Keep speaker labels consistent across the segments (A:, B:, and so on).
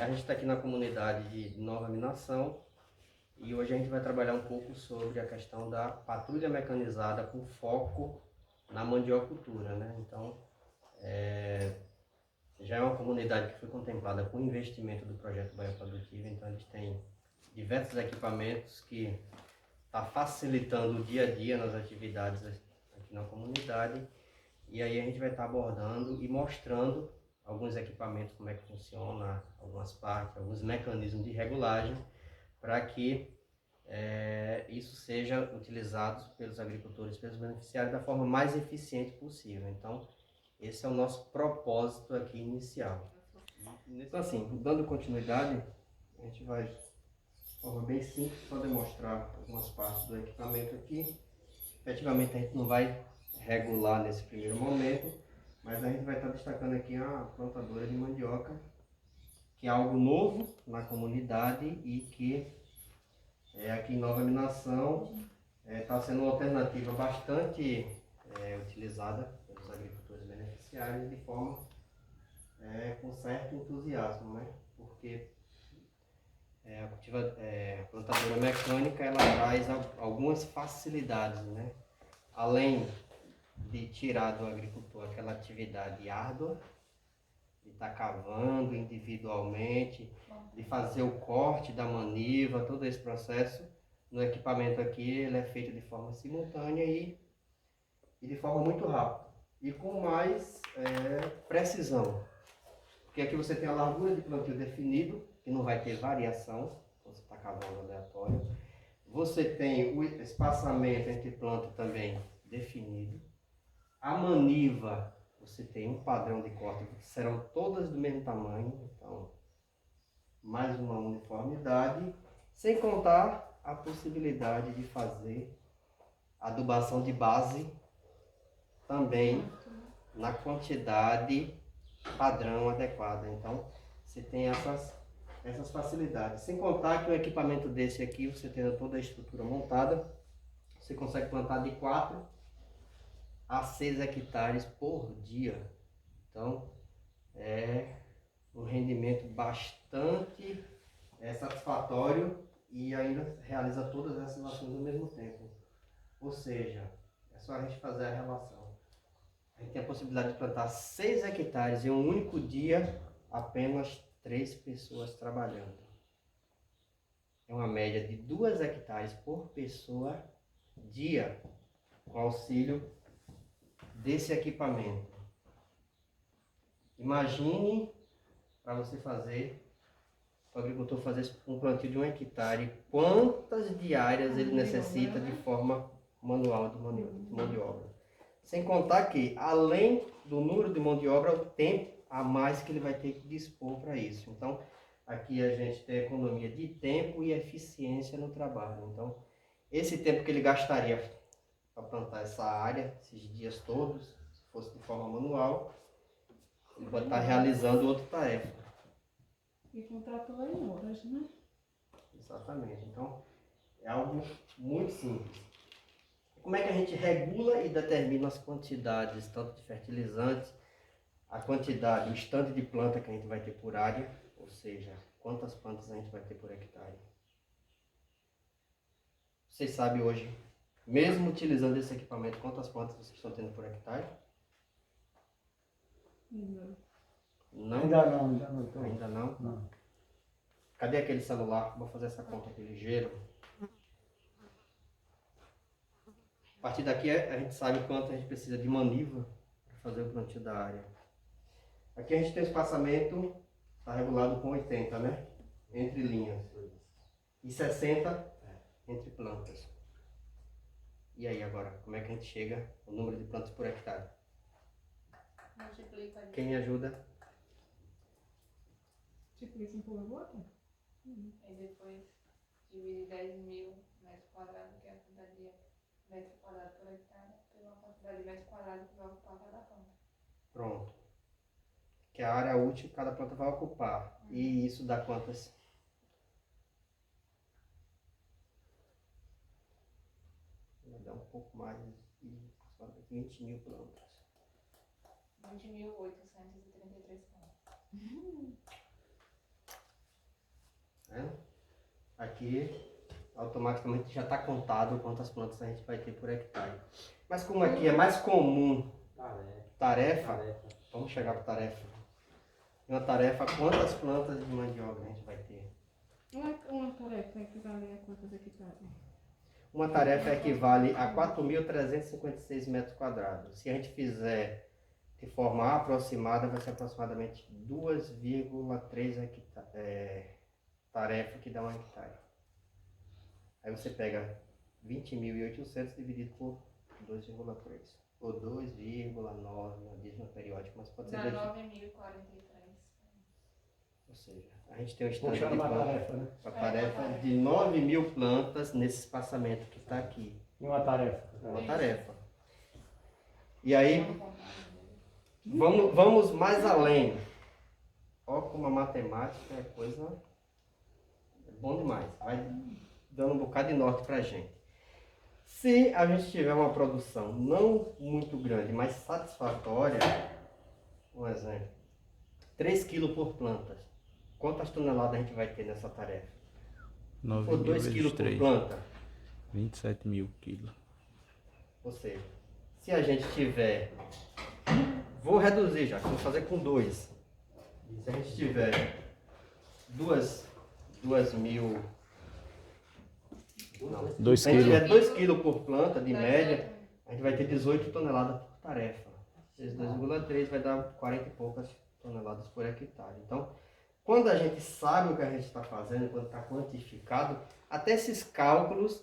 A: A gente está aqui na comunidade de Nova Minação e hoje a gente vai trabalhar um pouco sobre a questão da patrulha mecanizada com foco na mandiocultura, né? Então, já é uma comunidade que foi contemplada com o investimento do projeto Bahia Produtiva, então eles têm diversos equipamentos que está facilitando o dia a dia nas atividades aqui na comunidade. E aí a gente vai estar abordando e mostrando alguns equipamentos, como é que funciona, algumas partes, alguns mecanismos de regulagem, para que isso seja utilizado pelos agricultores, pelos beneficiários, da forma mais eficiente possível. Então, esse é o nosso propósito aqui inicial. Então, assim, dando continuidade, a gente vai, de forma bem simples, só demonstrar algumas partes do equipamento aqui. Efetivamente, a gente não vai regular nesse primeiro momento, mas a gente vai estar destacando aqui a plantadora de mandioca, que é algo novo na comunidade e que aqui em Nova Minação está sendo uma alternativa bastante utilizada pelos agricultores beneficiários de forma com certo entusiasmo, né? Porque a plantadora mecânica ela traz algumas facilidades, né? Além de tirar do agricultor aquela atividade árdua, de estar cavando individualmente, de fazer o corte da maniva, todo esse processo, no equipamento aqui ele é feito de forma simultânea e de forma muito rápida e com mais precisão. Porque aqui você tem a largura de plantio definido, que não vai ter variação, você está cavando aleatório. Você tem o espaçamento entre planta também definido. A maniva, você tem um padrão de corte, que serão todas do mesmo tamanho, então mais uma uniformidade, sem contar a possibilidade de fazer adubação de base também na quantidade padrão adequada. Então você tem essas facilidades. Sem contar que um equipamento desse aqui, você tendo toda a estrutura montada, você consegue plantar de 4 a 6 hectares por dia. Então, é um rendimento bastante satisfatório e ainda realiza todas essas ações ao mesmo tempo. Ou seja, é só a gente fazer a relação. A gente tem a possibilidade de plantar 6 hectares em um único dia, apenas 3 pessoas trabalhando. É uma média de 2 hectares por pessoa dia, com auxílio desse equipamento. Imagine para você fazer, o agricultor fazer um plantio de 1 hectare, quantas diárias ele necessita de forma manual de mão de obra. Sem contar que, além do número de mão de obra, o tempo a mais que ele vai ter que dispor para isso. Então, aqui a gente tem economia de tempo e eficiência no trabalho. Então, esse tempo que ele gastaria para plantar essa área, esses dias todos, se fosse de forma manual, ele pode estar realizando outra tarefa.
B: E contratou em horas, né?
A: Exatamente. Então, é algo muito simples. Como é que a gente regula e determina as quantidades, tanto de fertilizantes, a quantidade, o estande de planta que a gente vai ter por área, ou seja, quantas plantas a gente vai ter por hectare? Vocês sabem hoje, mesmo utilizando esse equipamento, quantas plantas vocês estão tendo por hectare?
B: Não.
A: Não?
C: Ainda não estou.
A: Ainda não?
C: Não.
A: Cadê aquele celular? Vou fazer essa conta aqui ligeiro. A partir daqui a gente sabe quanto a gente precisa de maniva para fazer o plantio da área. Aqui a gente tem o espaçamento, está regulado com 80, né? Entre linhas. E 60 entre plantas. E aí agora, como é que a gente chega no número de plantas por hectare?
D: Multiplica ali.
A: Quem me ajuda?
B: Tipo isso, empurra a
D: E depois divide 10.000 metros quadrados, que é a quantidade de metros quadrados por hectare, pela quantidade de metros quadrados que vai ocupar cada planta.
A: Pronto. Que é a área útil que cada planta vai ocupar. E isso dá quantas? Vai dar um pouco mais de 20.000 plantas.
D: 20.833 plantas.
A: né? Aqui, automaticamente já está contado quantas plantas a gente vai ter por hectare. Mas como aqui é mais comum tarefa, vamos chegar para tarefa. Uma tarefa, quantas plantas de mandioca a gente vai ter?
B: Uma tarefa equivale a quantos hectares?
A: Uma tarefa equivale a 4.356 metros quadrados. Se a gente fizer de forma aproximada, vai ser aproximadamente 2,3 tarefa que dá um hectare. Aí você pega 20.800 dividido por 2,3. Ou 2,9 na dízima periódica, mas pode ser...
D: Dá 9.043.
A: Ou seja, a gente tem um estande de
C: Puxando uma
A: planta,
C: tarefa, né?
A: uma tarefa de 9.000 plantas nesse espaçamento que está aqui.
C: E uma tarefa.
A: Uma tarefa. E aí, vamos mais além. Ó, como a matemática é coisa... É bom demais. Vai dando um bocado de norte pra gente. Se a gente tiver uma produção não muito grande, mas satisfatória, um exemplo, 3 kg por planta. Quantas toneladas a gente vai ter nessa tarefa? Ou 2 kg por planta?
E: 27 mil quilos.
A: Ou seja, se a gente tiver... Vou reduzir já, vou fazer com 2. Se a gente tiver 2 mil...
E: 2
A: Se a gente
E: quilos.
A: tiver 2 kg por planta, de média, a gente vai ter 18 toneladas por tarefa. Esses 2,3 vai dar 40 e poucas toneladas por hectare. Então, quando a gente sabe o que a gente está fazendo, quando está quantificado, até esses cálculos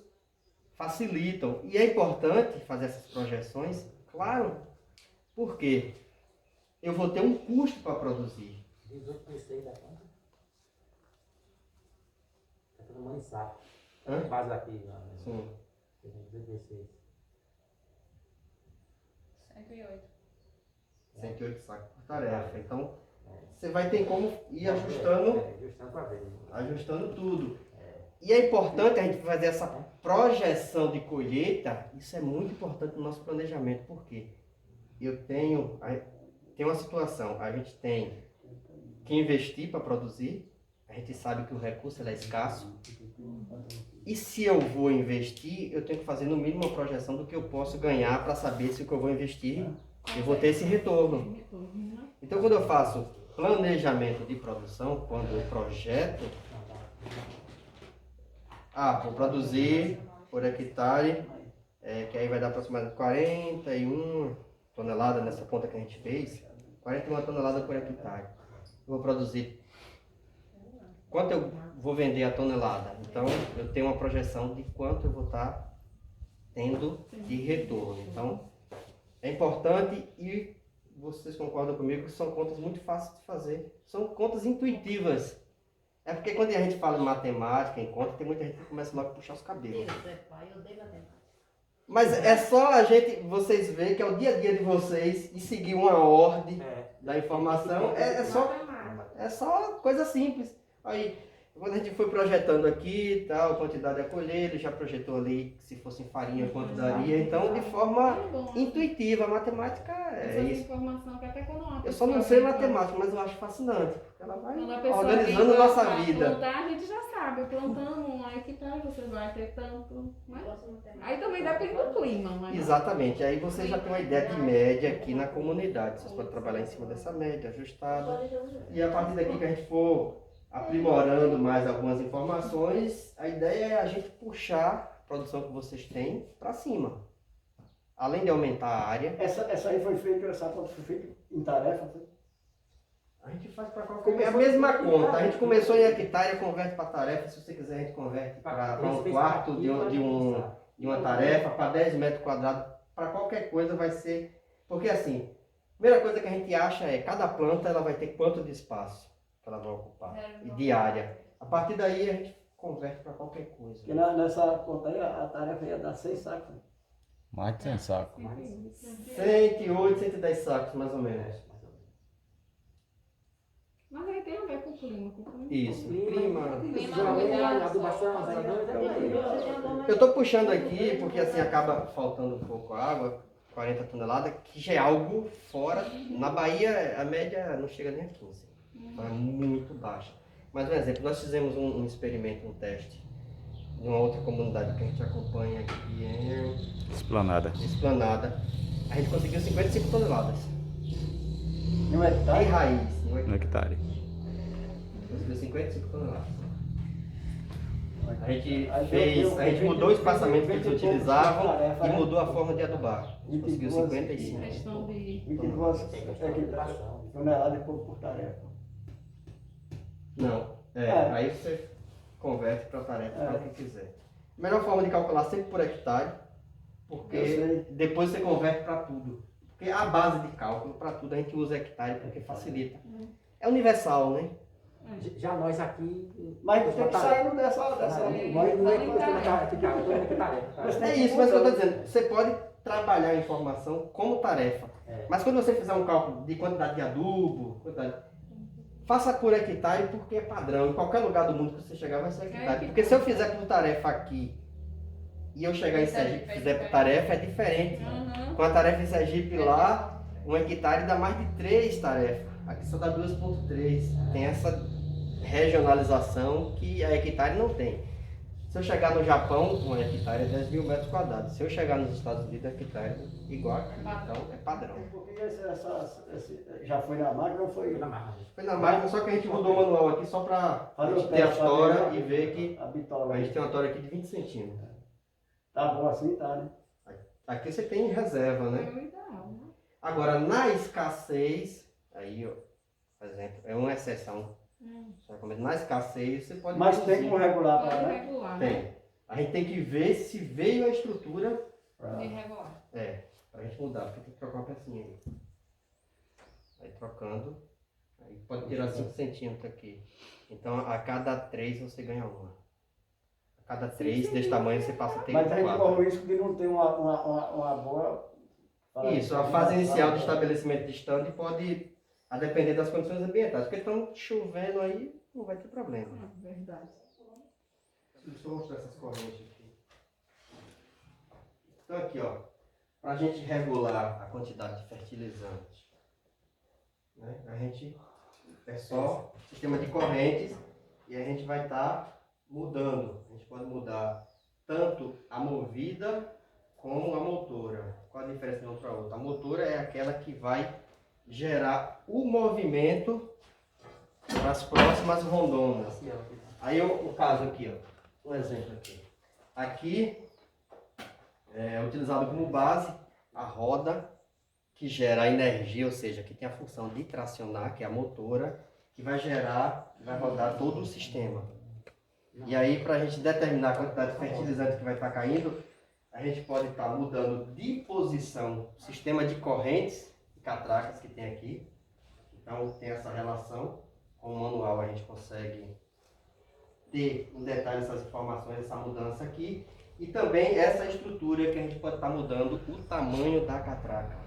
A: facilitam. E é importante fazer essas projeções, claro, porque eu vou ter um custo para produzir.
F: 18% da conta? Tá todo mundo em saco.
A: Hã?
F: Base aqui, né?
A: Sim.
F: 16.
D: 108.
A: 108 sacos por tarefa. Então, você vai ter como ir ajustando,
F: Ajustando pra ver.
A: ajustando tudo. E é importante a gente fazer essa projeção de colheita. Isso é muito importante no nosso planejamento. Por quê? Tem uma situação, a gente tem que investir para produzir. A gente sabe que o recurso é escasso. E se eu vou investir, eu tenho que fazer no mínimo uma projeção do que eu posso ganhar para saber se o que eu vou investir, eu vou ter esse retorno. Então, quando eu faço planejamento de produção, quando eu projeto, vou produzir por hectare, que aí vai dar aproximadamente 41 toneladas nessa conta que a gente fez, 41 toneladas por hectare. Eu vou produzir. Quanto eu vou vender a tonelada? Então, eu tenho uma projeção de quanto eu vou estar tendo de retorno. Então, é importante e vocês concordam comigo que são contas muito fáceis de fazer. São contas intuitivas. É porque quando a gente fala em matemática, em conta, tem muita gente que começa logo a puxar os cabelos.
G: Eu odeio matemática.
A: Mas é só vocês verem que é o dia a dia de vocês e seguir uma ordem da informação. É só coisa simples. Aí, quando a gente foi projetando aqui, tal, quantidade a colher, ele já projetou ali se fosse em farinha quanto daria. Então, de forma intuitiva, a matemática é
B: Essa
A: isso.
B: informação que até quando uma
A: Eu só não
B: pessoa
A: sei
B: vem
A: matemática, mas eu acho fascinante, porque ela vai
B: Quando a pessoa
A: organizando
B: vem
A: a nossa
B: pra
A: vida.
B: plantar, a gente já sabe, plantando um hectare você vai ter tanto. Né? Aí também depende do clima. Mas
A: Exatamente, aí você já tem uma ideia de média aqui na comunidade. Vocês podem trabalhar em cima dessa média, ajustada. E a partir daqui que a gente for aprimorando mais algumas informações, a ideia é a gente puxar a produção que vocês têm para cima. Além de aumentar a área.
C: Essa aí foi feita, essa conta foi feita em tarefa? Foi?
A: A gente faz para qualquer... É a mesma conta. A gente começou em hectare, converte para tarefa. Se você quiser, a gente converte para um quarto de uma tarefa, para 10 metros quadrados. Para qualquer coisa vai ser... Porque assim, a primeira coisa que a gente acha é cada planta ela vai ter quanto de espaço que ela vai ocupar. E de área. A partir daí a gente converte para qualquer coisa.
C: Porque nessa conta aí a tarefa ia dar 6 sacos. Né?
E: Mais de 100 sacos.
A: 108, 110 sacos, mais ou menos.
B: Mas aí tem a ver com o clima. Com o clima.
A: Isso, clima.
F: Adubação,
A: Eu estou puxando aqui porque assim acaba faltando um pouco água, 40 toneladas, que já é algo fora. Na Bahia a média não chega nem a 15. Então é muito baixa. Mas um exemplo, nós fizemos um experimento, um teste, numa outra comunidade que a gente acompanha aqui em
E: Esplanada.
A: Esplanada. A gente conseguiu 55 toneladas.
C: Não é que tá?
A: Em raiz, não é?
E: No hectare.
A: Conseguiu 55 toneladas. A gente
C: Aí
A: fez, a gente mudou o espaçamento que eles utilizavam
C: tarefa,
A: e
C: né?
A: mudou a forma de adubar. A gente conseguiu 55.
B: Questão de.
C: 22 toneladas por tarefa.
A: Não, aí você converte para a tarefa para o que quiser. A melhor forma de calcular sempre por hectare,
C: Eu
A: porque
C: sei.
A: depois você converte para tudo. Porque a base de cálculo para tudo a gente usa hectare porque facilita. É universal, né?
F: Já nós aqui.
C: Mas tem que sair dessa.
F: Nós não é que tarefa.
A: É isso, mas o que eu estou dizendo, você pode trabalhar a informação como tarefa.
F: É.
A: Mas quando você fizer um cálculo de quantidade de adubo, faça por hectare porque é padrão. Em qualquer lugar do mundo que você chegar vai ser hectare. Porque se eu fizer por tarefa aqui e eu chegar em Sergipe e fizer por tarefa, é diferente.
B: Uhum.
A: Com a tarefa em Sergipe lá, um hectare dá mais de 3 tarefas. Aqui só dá 2,3. Tem essa regionalização que a hectare não tem. Se eu chegar no Japão, um hectare é 10 mil metros quadrados. Se eu chegar nos Estados Unidos, hectare é igual aqui. Então é padrão.
C: Porque já foi na máquina ou foi
F: Na marra.
A: Foi na máquina, só que a gente mudou o manual aqui só para a
C: Fazer
A: gente
C: o
A: ter a
C: teste,
A: tora
C: fazer
A: e ver que
C: a bitola?
A: a gente tem uma tora aqui de 20 centímetros.
C: Tá bom assim, tá, né?
A: Aqui você tem reserva,
B: É
A: né?
B: o ideal, né?
A: Agora, na escassez, aí, ó, por exemplo, é uma exceção. Só que na escassez você pode
C: Mas tem
A: reduzir.
C: como regular
B: Pode
C: para, né?
B: regular, né?
A: Tem. A gente tem que ver se veio a estrutura,
B: De regular.
A: pra gente mudar, porque tem que trocar uma pecinha aí. Aí trocando, aí pode tirar 5 centímetros aqui. Então a cada 3 você ganha uma. A cada 3 desse tamanho você passa a ter
C: Mas a gente
A: 4.
C: corre o risco de não ter uma boa.
A: Isso, a fase inicial do estabelecimento de stand pode, a depender das condições ambientais. Porque estão chovendo aí, não vai ter problema.
B: Verdade.
A: Deixa eu mostrar essas correntes aqui. Então aqui, ó, para a gente regular a quantidade de fertilizante, né, a gente é só sistema de correntes e a gente vai estar mudando. A gente pode mudar tanto a movida como a motora. Qual a diferença de uma para outra? A motora é aquela que vai gerar o movimento para as próximas rondonas. Aí o caso aqui, ó. Um exemplo aqui. Aqui é utilizado como base a roda que gera a energia, ou seja, que tem a função de tracionar, que é a motora, que vai gerar, vai rodar todo o sistema. E aí, para a gente determinar a quantidade de fertilizante que vai estar caindo, a gente pode estar mudando de posição o sistema de correntes e catracas que tem aqui. Então, tem essa relação. Com o manual a gente consegue ter em detalhe essas informações, essa mudança aqui. E também essa estrutura que a gente pode estar mudando o tamanho da catraca,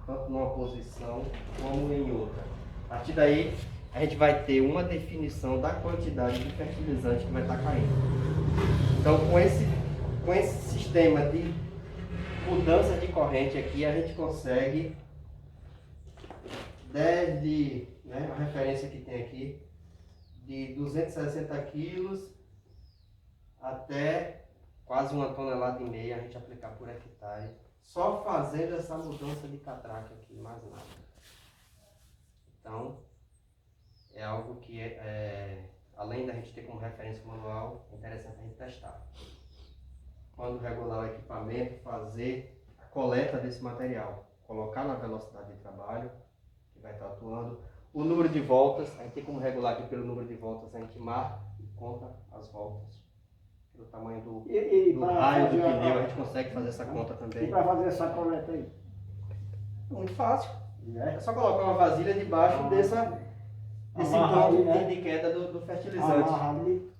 A: tanto numa posição como em outra. A partir daí, a gente vai ter uma definição da quantidade de fertilizante que vai estar caindo. Então, com esse sistema de mudança de corrente aqui, a gente consegue, desde, né, a referência que tem aqui, de 260 quilos até quase 1,5 tonelada a gente aplicar por hectare, só fazendo essa mudança de catraca aqui, mais nada. Então, é algo que, além da gente ter como referência o manual, é interessante a gente testar. Quando regular o equipamento, fazer a coleta desse material, colocar na velocidade de trabalho, que vai estar atuando. O número de voltas, a gente tem como regular aqui pelo número de voltas, a gente marca e conta as voltas. Pelo tamanho do raio do pneu, a gente consegue fazer essa conta
C: E
A: também.
C: para fazer essa coleta aí?
A: Muito fácil.
C: Né?
A: É só colocar uma vasilha debaixo desse
C: Amarrar
A: ponto
C: ali, né?
A: de queda do fertilizante.
C: Amarrar ali.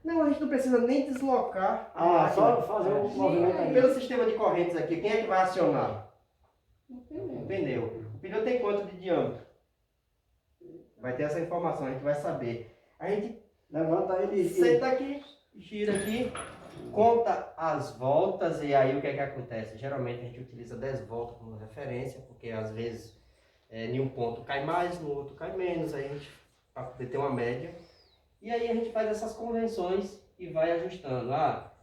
A: Não, a gente não precisa nem deslocar.
C: Só fazer um movimento aí.
A: Pelo sistema de correntes aqui, quem é que vai acionar?
B: Não
A: O
B: tem
A: pneu. O pneu tem quanto de diâmetro? Vai ter essa informação, a gente vai saber. A gente
C: Levanta ele e.
A: senta aqui, gira aqui, conta as voltas e aí o que é que acontece? Geralmente a gente utiliza 10 voltas como referência, porque às vezes em um ponto cai mais, no outro cai menos, aí a gente, para poder ter uma média, E aí a gente faz essas convenções e vai ajustando. Ah,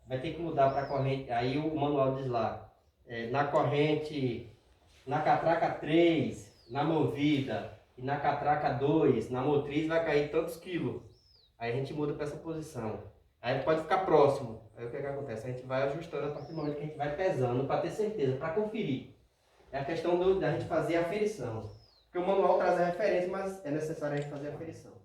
A: vai ter que mudar para a corrente. Aí o manual diz lá, na corrente, na catraca 3, na movida, e na catraca 2, na motriz vai cair tantos quilos. Aí a gente muda para essa posição. Aí pode ficar próximo. Aí o que acontece? A gente vai ajustando a partir do momento que a gente vai pesando para ter certeza, para conferir. É a questão da gente fazer a aferição. Porque o manual traz a referência, mas é necessário a gente fazer a aferição.